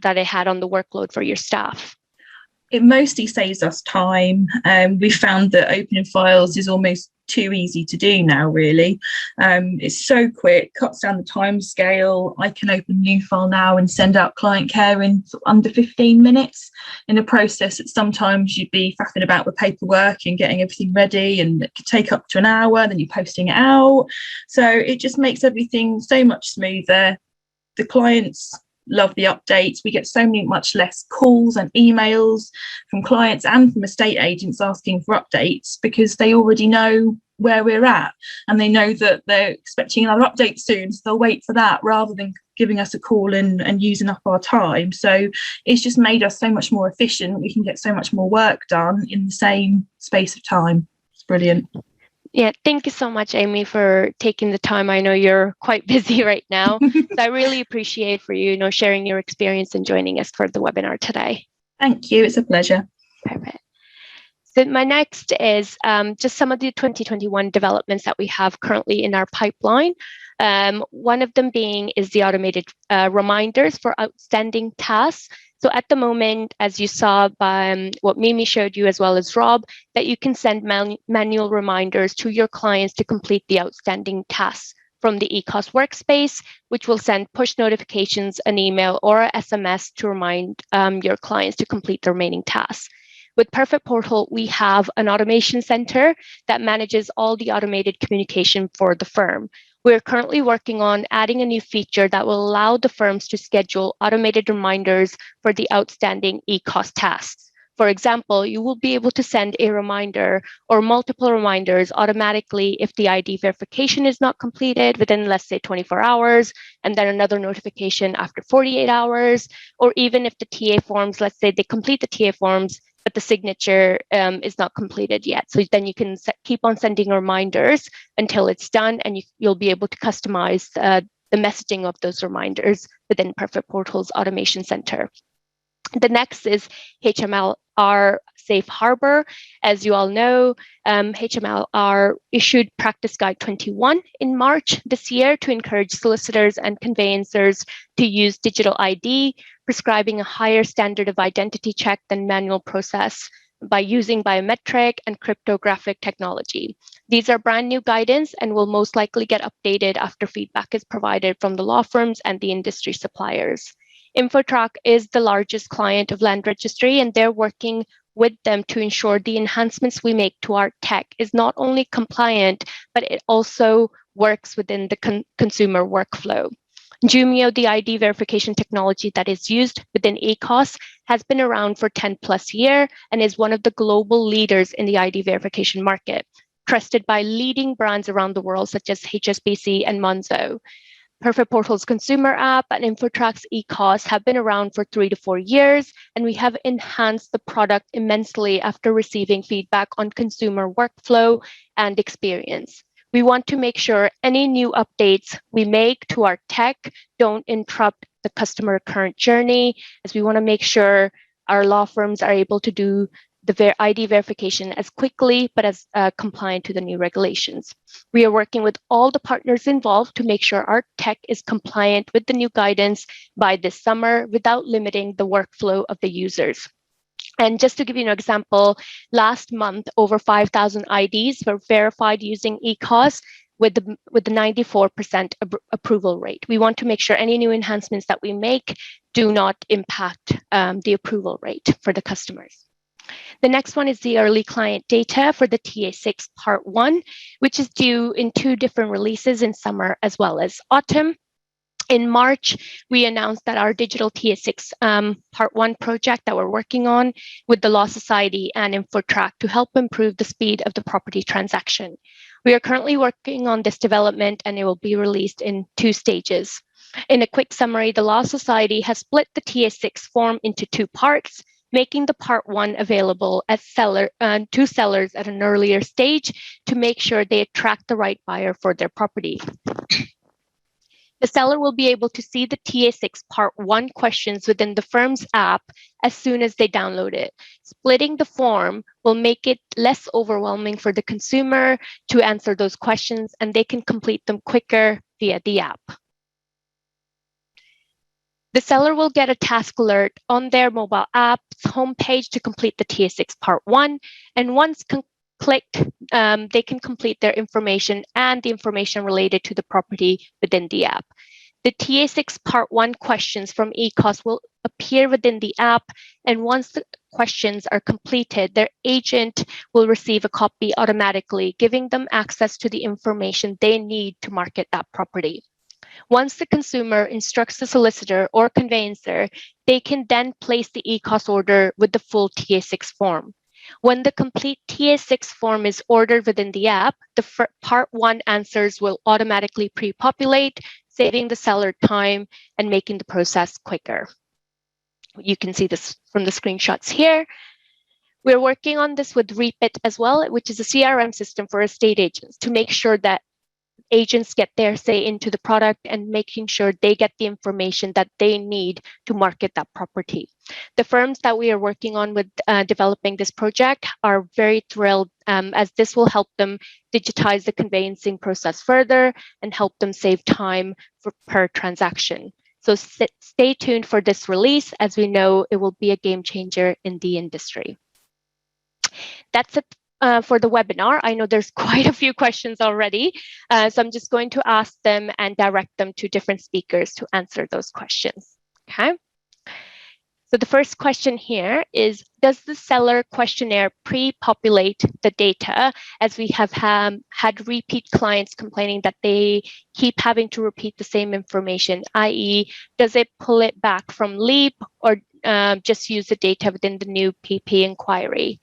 that it had on the workload for your staff? It mostly saves us time. We found that opening files is almost too easy to do now, really. It's so quick, cuts down the time scale. I can open a new file now and send out client care in under 15 minutes in a process that sometimes you'd be faffing about with paperwork and getting everything ready, and it could take up to an hour, then you're posting it out. So it just makes everything so much smoother. The clients love the updates. We get so much less calls and emails from clients and from estate agents asking for updates because they already know where we're at and they know that they're expecting another update soon, so they'll wait for that rather than giving us a call and using up our time. So it's just made us so much more efficient. We can get so much more work done in the same space of time. It's brilliant. Yeah, thank you so much, Amy, for taking the time. I know you're quite busy right now. So I really appreciate for you, sharing your experience and joining us for the webinar today. Thank you. It's a pleasure. Perfect. So my next is just some of the 2021 developments that we have currently in our pipeline. One of them is the automated reminders for outstanding tasks. So at the moment, as you saw by what Mimi showed you as well as Rob, that you can send manual reminders to your clients to complete the outstanding tasks from the eCOS workspace, which will send push notifications, an email, or an SMS to remind your clients to complete the remaining tasks. With Perfect Portal, we have an automation center that manages all the automated communication for the firm. We're currently working on adding a new feature that will allow the firms to schedule automated reminders for the outstanding eCOS tasks. For example, you will be able to send a reminder or multiple reminders automatically if the ID verification is not completed within, let's say, 24 hours, and then another notification after 48 hours, or even if the TA forms, let's say they complete the TA forms, but the signature is not completed yet. So then you can keep on sending reminders until it's done, and you'll be able to customize the messaging of those reminders within Perfect Portal's Automation Center. The next is HMLR Safe Harbor. As you all know, HMLR issued Practice Guide 21 in March this year to encourage solicitors and conveyancers to use digital ID, prescribing a higher standard of identity check than manual process by using biometric and cryptographic technology. These are brand new guidance and will most likely get updated after feedback is provided from the law firms and the industry suppliers. InfoTrack is the largest client of Land Registry, and they're working with them to ensure the enhancements we make to our tech is not only compliant, but it also works within the consumer workflow. Jumio, the ID verification technology that is used within eCOS, has been around for 10 plus years and is one of the global leaders in the ID verification market, trusted by leading brands around the world such as HSBC and Monzo. Perfect Portal's consumer app and InfoTrack's eCOS have been around for 3 to 4 years, and we have enhanced the product immensely after receiving feedback on consumer workflow and experience. We want to make sure any new updates we make to our tech don't interrupt the customer current journey, as we want to make sure our law firms are able to do the ID verification as quickly, but as compliant to the new regulations. We are working with all the partners involved to make sure our tech is compliant with the new guidance by this summer without limiting the workflow of the users. And just to give you an example, last month, over 5,000 IDs were verified using eCOS with the 94% approval rate. We want to make sure any new enhancements that we make do not impact the approval rate for the customers. The next one is the early client data for the TA6 Part 1, which is due in 2 different releases in summer as well as autumn. In March, we announced that our digital TA6 Part 1 project that we're working on with the Law Society and InfoTrack to help improve the speed of the property transaction. We are currently working on this development and it will be released in 2 stages. In a quick summary, the Law Society has split the TA6 form into 2 parts, making the Part 1 available as to sellers at an earlier stage to make sure they attract the right buyer for their property. The seller will be able to see the TA6 Part 1 questions within the firm's app as soon as they download it. Splitting the form will make it less overwhelming for the consumer to answer those questions, and they can complete them quicker via the app. The seller will get a task alert on their mobile app's homepage to complete the TA6 Part 1, and once clicked, they can complete their information and the information related to the property within the app. The TA6 Part 1 questions from eCOS will appear within the app, and once the questions are completed, their agent will receive a copy automatically, giving them access to the information they need to market that property. Once the consumer instructs the solicitor or conveyancer, they can then place the eCOS order with the full TA6 form. When the complete TA6 form is ordered within the app, the Part 1 answers will automatically pre-populate, saving the seller time and making the process quicker. You can see this from the screenshots here. We're working on this with Repeat as well, which is a CRM system for estate agents, to make sure that agents get their say into the product and making sure they get the information that they need to market that property. The firms that we are working on with developing this project are very thrilled, as this will help them digitize the conveyancing process further and help them save time per transaction. So stay tuned for this release, as we know it will be a game changer in the industry. That's it for the webinar. I know there's quite a few questions already, so I'm just going to ask them and direct them to different speakers to answer those questions. Okay. So the first question here is, does the seller questionnaire pre-populate the data, as we have had repeat clients complaining that they keep having to repeat the same information, i.e., does it pull it back from LEAP or just use the data within the new PP inquiry?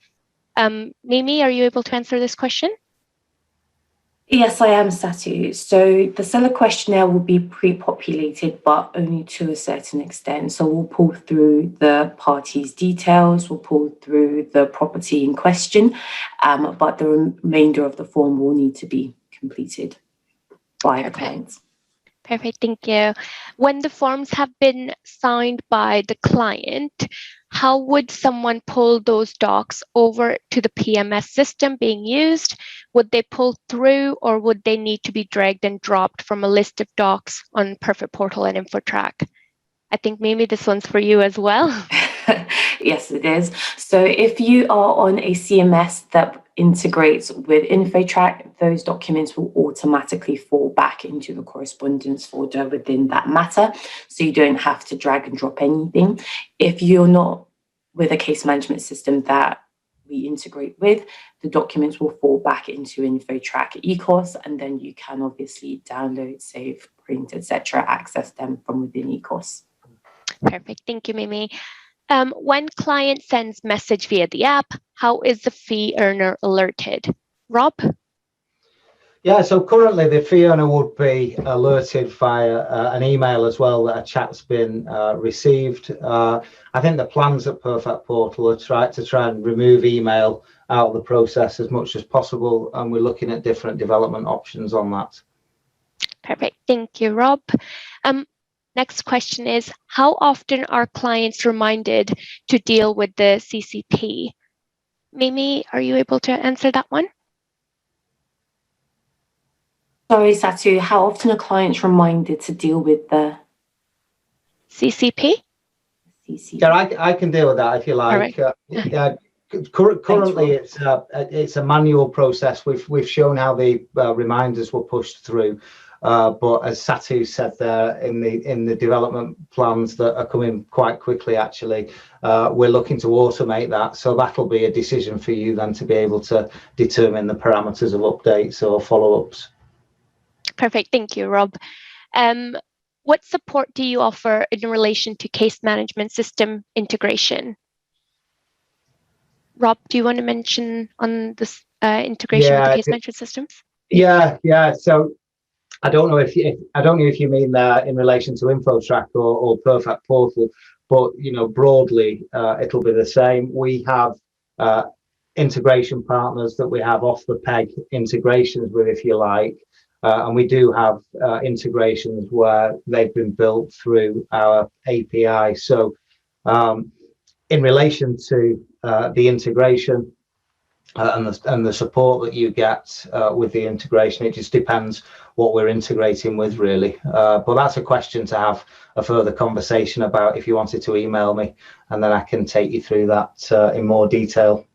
Mimi, are you able to answer this question? Yes, I am, Satu. So the seller questionnaire will be pre-populated, but only to a certain extent. So we'll pull through the party's details, we'll pull through the property in question, but the remainder of the form will need to be completed by the clients. Perfect, thank you. When the forms have been signed by the client, how would someone pull those docs over to the PMS system being used? Would they pull through, or would they need to be dragged and dropped from a list of docs on Perfect Portal and InfoTrack? I think maybe this one's for you as well. Yes, it is. So if you are on a CMS that integrates with InfoTrack, those documents will automatically fall back into the correspondence folder within that matter. So you don't have to drag and drop anything. If you're not with a case management system that we integrate with, the documents will fall back into InfoTrack eCOS, and then you can obviously download, save, print, etc., access them from within eCOS. Perfect. Thank you, Mimi. When client sends message via the app, how is the fee earner alerted? Rob? Yeah, so currently the fee earner would be alerted via an email as well that a chat's been received. I think the plans at Perfect Portal are to try and remove email out of the process as much as possible, and we're looking at different development options on that. Perfect. Thank you, Rob. Next question is, how often are clients reminded to deal with the CCP? Mimi, are you able to answer that one? Sorry, Satu, how often are clients reminded to deal with the CCP? CC. Yeah, I can deal with that if you like. Currently, it's a manual process. We've shown how the reminders were pushed through, but as Satu said there, in the development plans that are coming quite quickly, actually, we're looking to automate that. So that'll be a decision for you then to be able to determine the parameters of updates or follow-ups. Perfect. Thank you, Rob. What support do you offer in relation to case management system integration? Rob, do you want to mention on this integration with the case management systems? Yeah. So I don't know if you mean in relation to InfoTrack or Perfect Portal, but broadly it'll be the same. We have integration partners that we have off the peg integrations with, if you like, and we do have integrations where they've been built through our API. So in relation to the integration and the support that you get with the integration, it just depends what we're integrating with, really. But that's a question to have a further conversation about if you wanted to email me, and then I can take you through that in more detail.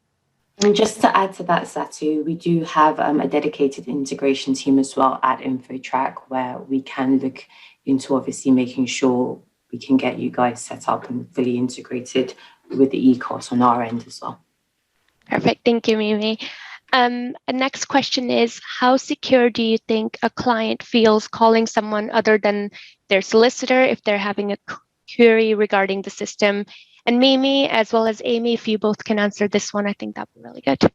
And just to add to that, Satu, we do have a dedicated integration team as well at InfoTrack, where we can look into obviously making sure we can get you guys set up and fully integrated with the eCOS on our end as well. Perfect. Thank you, Mimi. The next question is, how secure do you think a client feels calling someone other than their solicitor if they're having a query regarding the system? And Mimi, as well as Amy, if you both can answer this one, I think that'd be really good.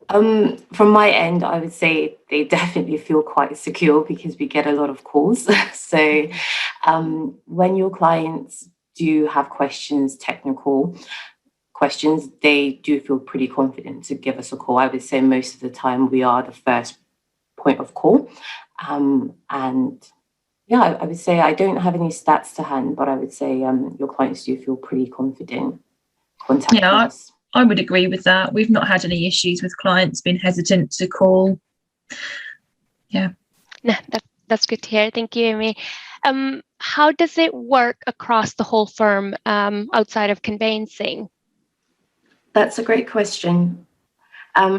From my end, I would say they definitely feel quite secure because we get a lot of calls. So when your clients do have questions, technical questions, they do feel pretty confident to give us a call. I would say most of the time we are the first point of call. And yeah, I would say I don't have any stats to hand, but I would say your clients do feel pretty confident contacting us. I would agree with that. We've not had any issues with clients being hesitant to call. Yeah. No, that's good to hear. Thank you, Amy. How does it work across the whole firm outside of conveyancing? That's a great question.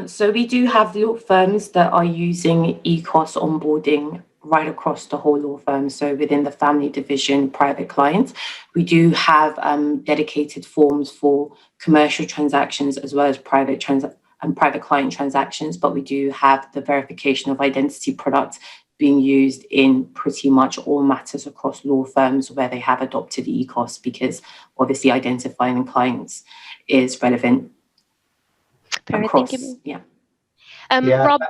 So we do have law firms that are using eCOS onboarding right across the whole law firm. So within the family division, private clients, we do have dedicated forms for commercial transactions as well as private client transactions, but we do have the verification of identity products being used in pretty much all matters across law firms where they have adopted eCOS, because obviously identifying clients is relevant across. Yeah. Rob.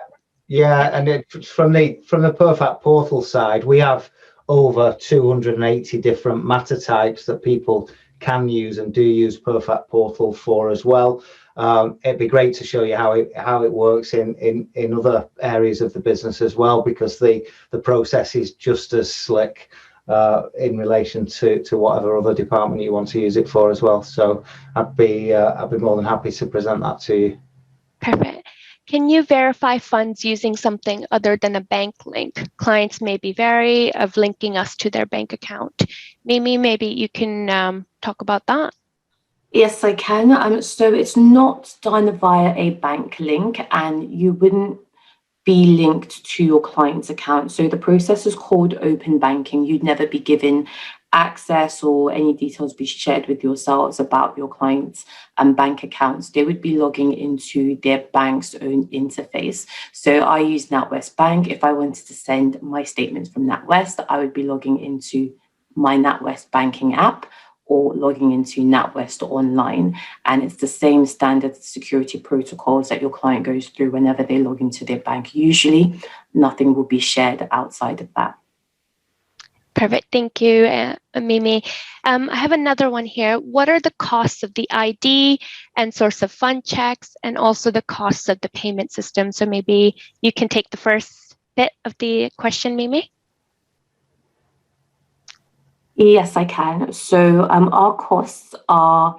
Yeah, and from the Perfect Portal side, we have over 280 different matter types that people can use and do use Perfect Portal for as well. It'd be great to show you how it works in other areas of the business as well, because the process is just as slick in relation to whatever other department you want to use it for as well. So I'd be more than happy to present that to you. Perfect. Can you verify funds using something other than a bank link? Clients may be wary of linking us to their bank account. Mimi, maybe you can talk about that. Yes, I can. So it's not done via a bank link, and you wouldn't be linked to your client's account. So the process is called open banking. You'd never be given access or any details be shared with yourselves about your clients' bank accounts. They would be logging into their bank's own interface. So I use NatWest Bank. If I wanted to send my statements from NatWest, I would be logging into my NatWest banking app or logging into NatWest online. And it's the same standard security protocols that your client goes through whenever they log into their bank. Usually, nothing will be shared outside of that. Perfect. Thank you, Mimi. I have another one here. What are the costs of the ID and source of fund checks, and also the costs of the payment system? So maybe you can take the first bit of the question, Mimi. Yes, I can. So our costs are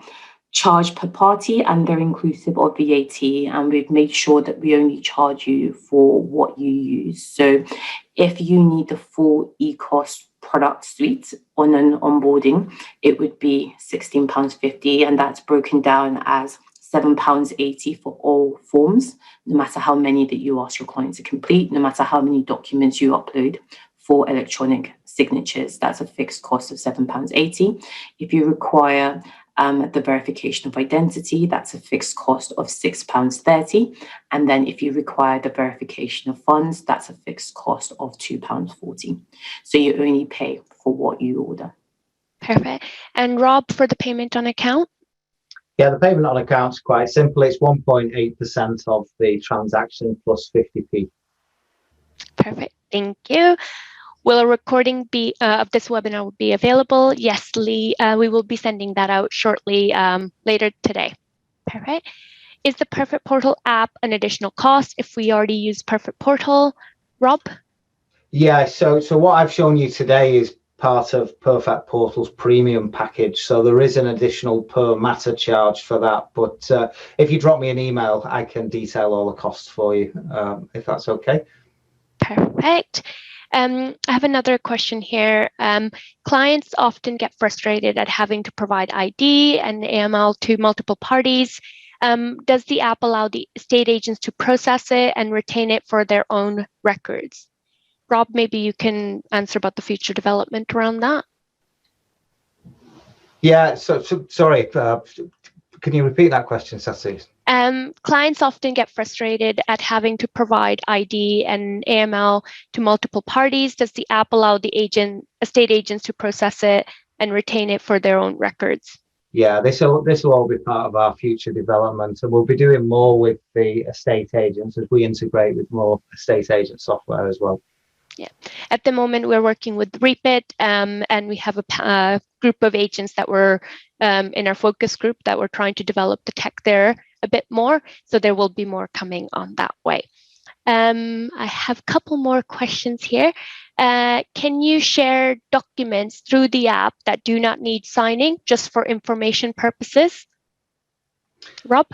charged per party, and they're inclusive of VAT, and we've made sure that we only charge you for what you use. So if you need the full eCOS product suite on an onboarding, it would be £16.50, and that's broken down as £7.80 for all forms, no matter how many that you ask your client to complete, no matter how many documents you upload. For electronic signatures, that's a fixed cost of £7.80. If you require the verification of identity, that's a fixed cost of £6.30. And then if you require the verification of funds, that's a fixed cost of £2.40. So you only pay for what you order. Perfect. And Rob, for the payment on account? Yeah, the payment on account is quite simple. It's 1.8% of the transaction plus 50p. Perfect. Thank you. Will a recording of this webinar be available? Yes, Lee. We will be sending that out shortly later today. Perfect. Is the Perfect Portal app an additional cost if we already use Perfect Portal? Rob? Yeah, so what I've shown you today is part of Perfect Portal's premium package. So there is an additional per matter charge for that. But if you drop me an email, I can detail all the costs for you, if that's okay. Perfect. I have another question here. Clients often get frustrated at having to provide ID and AML to multiple parties. Does the app allow the estate agents to process it and retain it for their own records? Rob, maybe you can answer about the future development around that. Yeah, so sorry, can you repeat that question, Sassy? Clients often get frustrated at having to provide ID and AML to multiple parties. Does the app allow the estate agents to process it and retain it for their own records? Yeah, this will all be part of our future development, and we'll be doing more with the estate agents as we integrate with more estate agent software as well. Yeah, at the moment we're working with Reapit, and we have a group of agents that were in our focus group that we're trying to develop the tech there a bit more. So there will be more coming on that way. I have a couple more questions here. Can you share documents through the app that do not need signing, just for information purposes? Rob?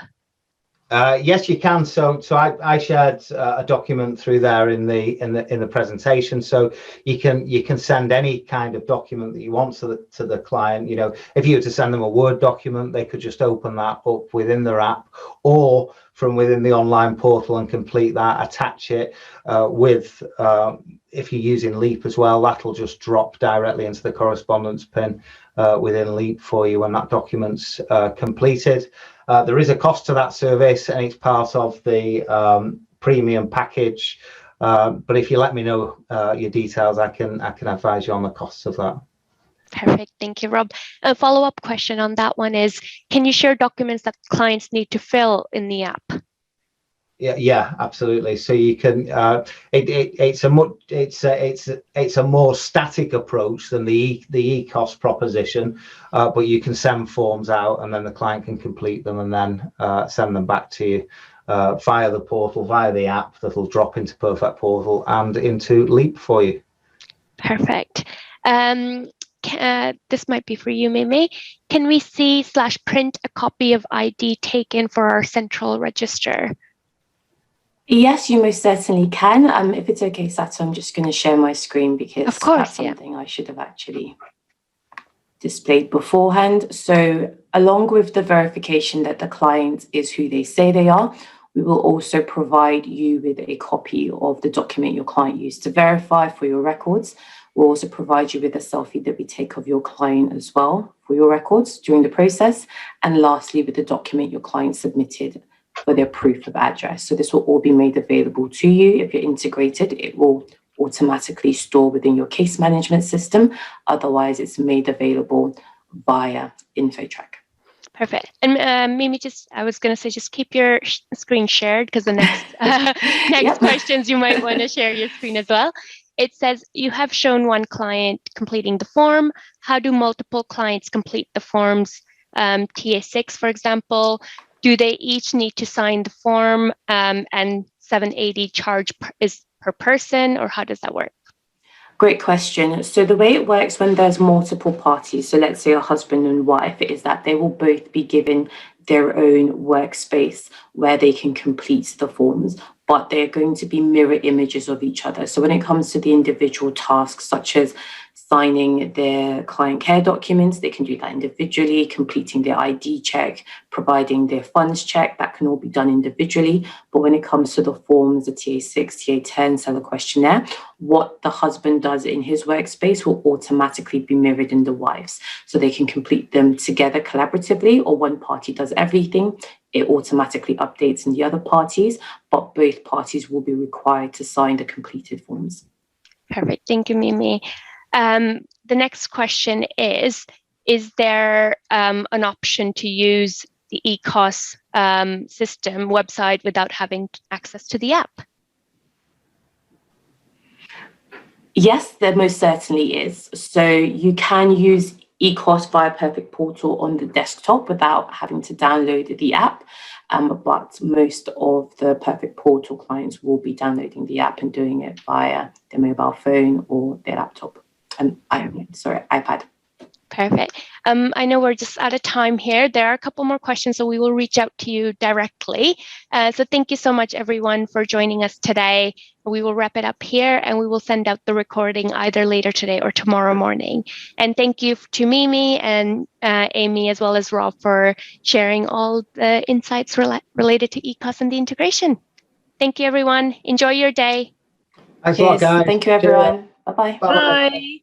Yes, you can. So I shared a document through there in the presentation. So you can send any kind of document that you want to the client. You know, if you were to send them a Word document, they could just open that up within their app, or from within the online portal and complete that. Attach it with. If you're using Leap as well, that'll just drop directly into the correspondence pin within Leap for you when that document's completed. There is a cost to that service, and it's part of the premium package. But if you let me know your details, I can advise you on the costs of that. Perfect. Thank you, Rob. A follow-up question on that one is, can you share documents that clients need to fill in the app? Yeah, absolutely. So you can. It's a more static approach than the eCOS proposition, but you can send forms out, and then the client can complete them, and then send them back to you via the portal, via the app that'll drop into Perfect Portal and into Leap for you. Perfect. This might be for you, Mimi. Can we see/print a copy of ID taken for our central register? Yes, you most certainly can. If it's okay, Sato, I'm just going to share my screen because of course, that's something I should have actually displayed beforehand. So along with the verification that the client is who they say they are, we will also provide you with a copy of the document your client used to verify for your records. We'll also provide you with a selfie that we take of your client as well for your records during the process. And lastly, with the document your client submitted for their proof of address. So this will all be made available to you. If you're integrated, it will automatically store within your case management system. Otherwise, it's made available via InfoTrack. Perfect. And Mimi, I was going to say, just keep your screen shared, because the next questions you might want to share your screen as well. It says you have shown one client completing the form. How do multiple clients complete the forms? TA6, for example. Do they each need to sign the form, and 780 charge is per person, or how does that work? Great question. So the way it works when there's multiple parties, so let's say a husband and wife, is that they will both be given their own workspace where they can complete the forms, but they're going to be mirror images of each other. So when it comes to the individual tasks, such as signing their client care documents. They can do that individually, completing their ID check, providing their funds check. That can all be done individually. But when it comes to the forms, the TA6, TA10, seller questionnaire, what the husband does in his workspace will automatically be mirrored in the wife's. So they can complete them together collaboratively, or one party does everything. It automatically updates in the other parties, but both parties will be required to sign the completed forms. Perfect. Thank you, Mimi. The next question is there an option to use the eCOS system website without having access to the app? Yes, there most certainly is. So you can use eCOS via Perfect Portal on the desktop without having to download the app. But most of the Perfect Portal clients will be downloading the app and doing it via their mobile phone or their laptop. iPad. Perfect. I know we're just out of time here. There are a couple more questions, so we will reach out to you directly. So thank you so much, everyone, for joining us today. We will wrap it up here, and we will send out the recording either later today or tomorrow morning. And thank you to Mimi and Amy, as well as Rob, for sharing all the insights related to eCOS and the integration. Thank you, everyone. Enjoy your day. Thanks a lot, guys. Thank you, everyone. Bye-bye. Bye. Bye.